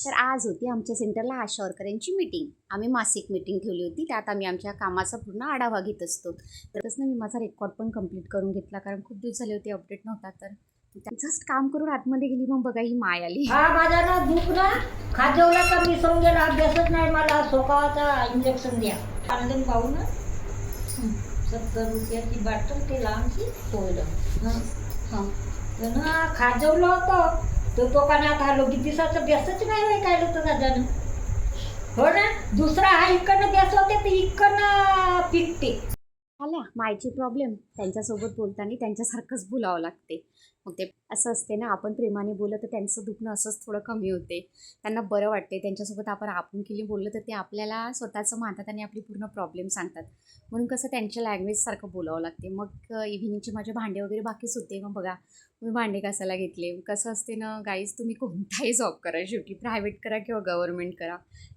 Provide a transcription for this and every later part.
तर आज होती आमच्या सेंटरला आशा वर्करांची मीटिंग. आम्ही मासिक मीटिंग ठेवली होती. त्यात आम्ही आमच्या कामाचा पूर्ण आढावा घेत असतो. तर तसं मी माझा रेकॉर्ड पण कंप्लीट करून घेतला, कारण खूप दिवस झाले होते अपडेट नव्हता. तर जस्ट काम करून आतमध्ये गेली, मग बघा ही माय आली. हा माझा ना दुख ना खाजवला तर मी समजेल अभ्यासच नाही. मला सोकावाचा इंजेक्शन द्या. आणलं पाहू ना 70 रुपयाची बाटल ते लांबची तोडलं. हां त्यानं खाजवलं होतं. तो दुकानात आलो की दिवसाचं बेसच नाही होय काय होतं दादानं. हो ना दुसरा हा इकडनं बेस होते तर इकडनं पिकते. आल्या मायची प्रॉब्लेम. त्यांच्यासोबत बोलताना त्यांच्यासारखंच बोलावं लागते. मग ते असं असते ना, आपण प्रेमाने बोललं तर त्यांचं दुखणं असंच थोडं कमी होते. त्यांना बरं वाटते. त्यांच्यासोबत आपण आपुलकीने बोललं तर ते आपल्याला स्वतःचं मानतात आणि आपली पूर्ण प्रॉब्लेम सांगतात. म्हणून कसं त्यांच्या लँग्वेजसारखं बोलावं लागते. मग इव्हिनिंगचे माझे भांडे वगैरे बाकीच होते. मग बघा मी भांडे घासायला घेतले. कसं असते ना गाईज, तुम्ही कोणताही जॉब करा, शेवटी प्रायव्हेट करा किंवा गव्हर्नमेंट करा,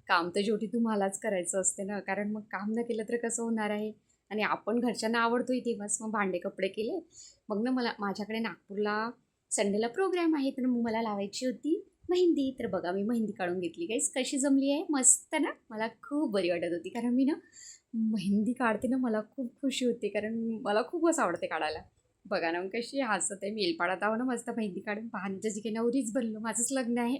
काम तर शेवटी तुम्हालाच करायचं असते ना. कारण मग काम न केलं तर कसं होणार आहे. आणि आपण घरच्यांना आवडतोय तेव्हाच. मग भांडे कपडे केले. मग ना माझ्याकडे नागपूरला संडेला प्रोग्राम आहे, तर मग मला लावायची होती मेहंदी. तर बघा मी मेहंदी काढून घेतली. गाईस कशी जमली आहे, मस्त ना. मला खूप बरी वाटत होती, कारण मी ना मेहंदी काढते ना, मला खूप खुशी होते, कारण मला खूपच आवडते काढायला. बघा ना मग कशी हसत आहे. मेलपाडात आहो ना मस्त मेहंदी काढून. जशी की नवरीच बनलो. माझंच लग्न आहे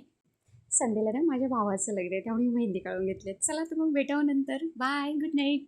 संडेला ना, माझ्या भावाचं लग्न आहे, त्यामुळे मेहंदी काढून घेतले. चला तर मग भेटावं नंतर. Bye, good night.